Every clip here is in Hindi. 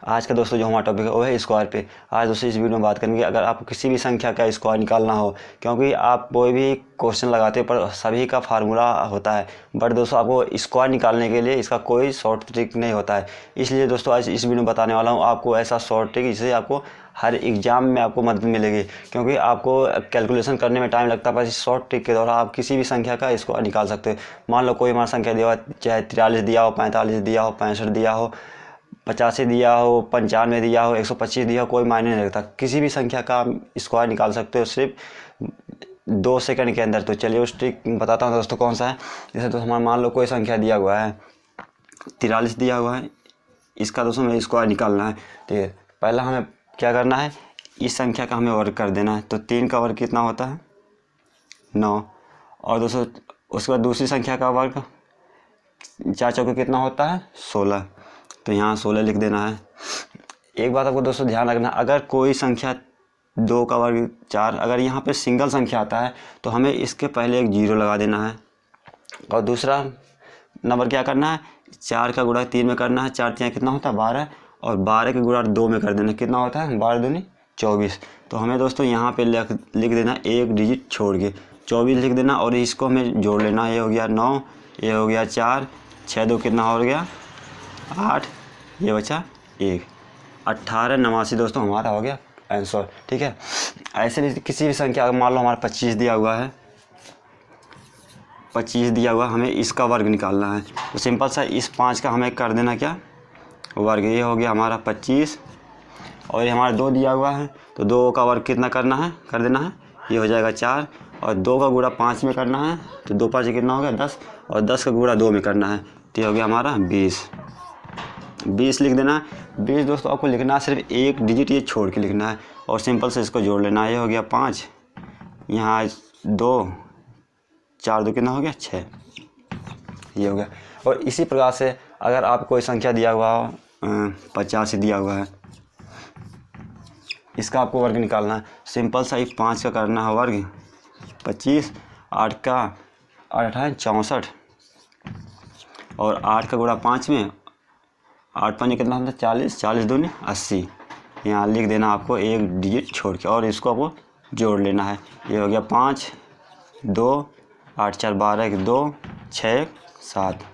आज का दोस्तों जो हमारा टॉपिक है वो है स्क्वायर पे। आज दोस्तों इस वीडियो में बात करेंगे अगर आपको किसी भी संख्या का स्क्वायर निकालना हो, क्योंकि आप कोई भी क्वेश्चन लगाते हो पर सभी का फार्मूला होता है, बट दोस्तों आपको स्क्वायर निकालने के लिए इसका कोई शॉर्ट ट्रिक नहीं होता है। इसलिए दोस्तों आज इस वीडियो में बताने वाला हूँ आपको ऐसा शॉर्ट ट्रिक जिससे आपको हर एग्जाम में आपको मदद मिलेगी, क्योंकि आपको कैलकुलेशन करने में टाइम लगता है, पर इस शॉर्ट ट्रिक के द्वारा आप किसी भी संख्या का स्क्वायर निकाल सकते हो। मान लो कोई हमारा संख्या दिया हो, चाहे 43 दिया हो, 45 दिया हो, 65 दिया हो, 85 दिया हो, 95 दिया हो, 125 दिया हो, कोई मायने नहीं रखता, किसी भी संख्या का स्क्वायर निकाल सकते हो सिर्फ 2 सेकंड के अंदर। तो चलिए उस ट्रिक बताता हूँ दोस्तों कौन सा है। जैसे तो हमारा मान लो कोई संख्या दिया हुआ है 43 दिया हुआ है, इसका दोस्तों हमें स्क्वायर निकालना है। ठीक है, पहला हमें क्या करना है, इस संख्या का हमें वर्ग कर देना है। तो 3 का वर्ग कितना होता है 9, और दोस्तों उसके बाद दूसरी संख्या का वर्ग 4 चौके कितना होता है 16, तो यहाँ 16 लिख देना है। एक बात आपको दोस्तों ध्यान रखना, अगर कोई संख्या 2 का वर्ग 4, अगर यहाँ पे सिंगल संख्या आता है तो हमें इसके पहले एक 0 लगा देना है। और दूसरा नंबर क्या करना है, 4 का गुणा 3 में करना है, 4 3 कितना होता है 12, और 12 का गुणा 2 में कर देना, कितना होता है 12 दूनी 24। तो हमें दोस्तों यहाँ पे लिख देना एक डिजिट छोड़ के 24 लिख देना, और इसको हमें जोड़ लेना। ये हो गया 9, ये हो गया 4, 6 2 कितना हो गया 8, ये बचा 1, 1889 दोस्तों हमारा हो गया आंसर। ठीक है, ऐसे भी किसी भी संख्या, मान लो हमारा 25 दिया हुआ है, 25 दिया हुआ, हमें इसका वर्ग निकालना है। तो सिंपल सा इस 5 का हमें कर देना क्या वर्ग, ये हो गया हमारा 25, और ये हमारा 2 दिया हुआ है, तो 2 का वर्ग कितना करना है कर देना है, ये हो जाएगा 4, और 2 का गुणा 5 में करना है, तो 2 5 कितना हो गया 10, और 10 का गुणा 2 में करना है, तो ये हो गया हमारा 20 लिख देना है। 20 दोस्तों आपको लिखना है सिर्फ एक डिजिट ये छोड़ के लिखना है, और सिंपल से इसको जोड़ लेना है। ये हो गया 5, यहाँ 2, 4 2 कितना हो गया 6, ये हो गया। और इसी प्रकार से अगर आप कोई संख्या दिया हुआ हो 50 दिया हुआ है, इसका आपको वर्ग निकालना है। सिंपल सा 5 का करना है वर्ग 25, 8 का 8 है 64, और 8 का गुणा 5 में, 8 5 कितना होता है 40, 40 दूनी 80, यहाँ लिख देना आपको एक डिजिट छोड़ के, और इसको आपको जोड़ लेना है। ये हो गया 5 2 8 4 12 2 6 7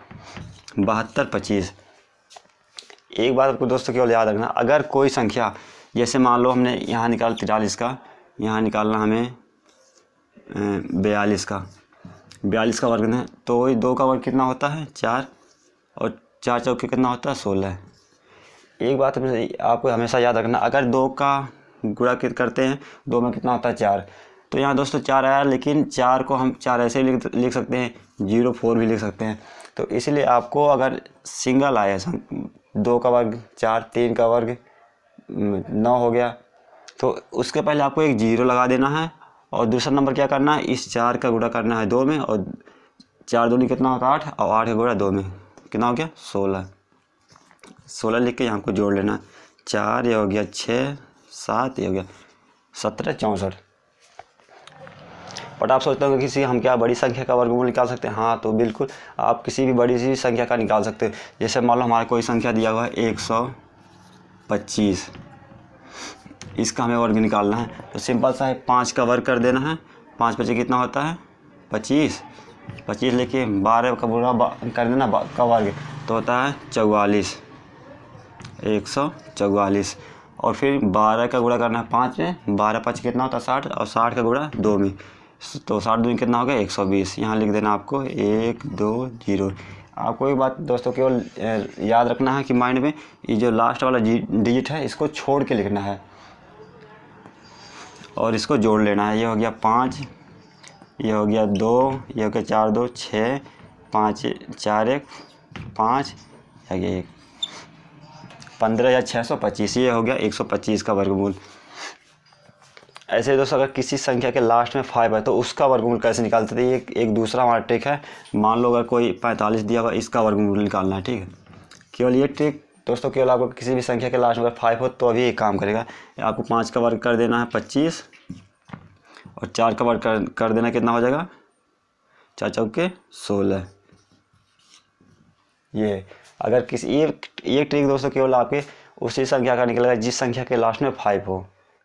72 25। एक बात आपको दोस्तों केवल याद रखना, अगर कोई संख्या, जैसे मान लो हमने यहाँ निकाला 43 का, यहाँ निकालना हमें 42 का, 42 का वर्ग है, तो वही 2 का वर्ग कितना होता है 4, और 4 चौके कितना होता है 16। एक बात आपको हमेशा याद रखना, अगर 2 का गुणा करते हैं 2 में कितना होता है 4, तो यहाँ दोस्तों 4 आया, लेकिन 4 को हम 4 ऐसे ही लिख सकते हैं, 04 भी लिख सकते हैं। तो इसलिए आपको अगर सिंगल आया 2 का वर्ग 4, 3 का वर्ग 9 हो गया, तो उसके पहले आपको एक 0 लगा देना है, और दूसरा नंबर क्या करना है, इस 4 का गुणा करना है 2 में, और 4 दूनी कितना होता है 8, और 8 का गुणा 2 में कितना हो गया 16 लिख के यहाँ को जोड़ लेना। 4 ये हो गया 6 7, ये हो गया 17 64। बट आप सोचते हो किसी हम क्या बड़ी संख्या का वर्गमूल निकाल सकते हैं? हाँ, तो बिल्कुल आप किसी भी बड़ी सी संख्या का निकाल सकते हो। जैसे मान लो हमारा कोई संख्या दिया हुआ है 125, इसका हमें वर्ग निकालना है। तो सिंपल सा है 5 का वर्ग कर देना है, 5 5 कितना होता है 25, 25 लेके 12 का गुणा कर देना का वर्ग, तो होता है 44, 144, और फिर 12 का गुणा करना है 5 में, 12 5 कितना होता है 60, और 60 का गुणा 2 में, तो 60 2 कितना हो गया 120। यहाँ लिख देना आपको 1 2 0। आपको एक बात दोस्तों केवल याद रखना है कि माइंड में ये जो लास्ट वाला डिजिट है इसको छोड़ के लिखना है, और इसको जोड़ लेना है। ये हो गया 5, ये हो गया 2, ये हो गया 4 2 6 5 4 1 5, ये 15,625, ये हो गया 125 का वर्गमूल। ऐसे दोस्तों अगर किसी संख्या के लास्ट में 5 है तो उसका वर्गमूल कैसे निकालते थे, ये एक दूसरा हमारा ट्रिक है। मान लो अगर कोई 45 दिया हुआ, इसका वर्गमूल निकालना है। ठीक है, केवल ये ट्रिक दोस्तों केवल आपको किसी भी संख्या के लास्ट में अगर 5 हो तो अभी ये काम करेगा। आपको 5 का वर्ग कर देना है 25, और 4 का वर्ग कर देना कितना हो जाएगा 4 चौके 16। ये अगर किसी ये ट्रिक दोस्तों केवल आपके उसी संख्या का निकलेगा जिस संख्या के लास्ट में 5 हो।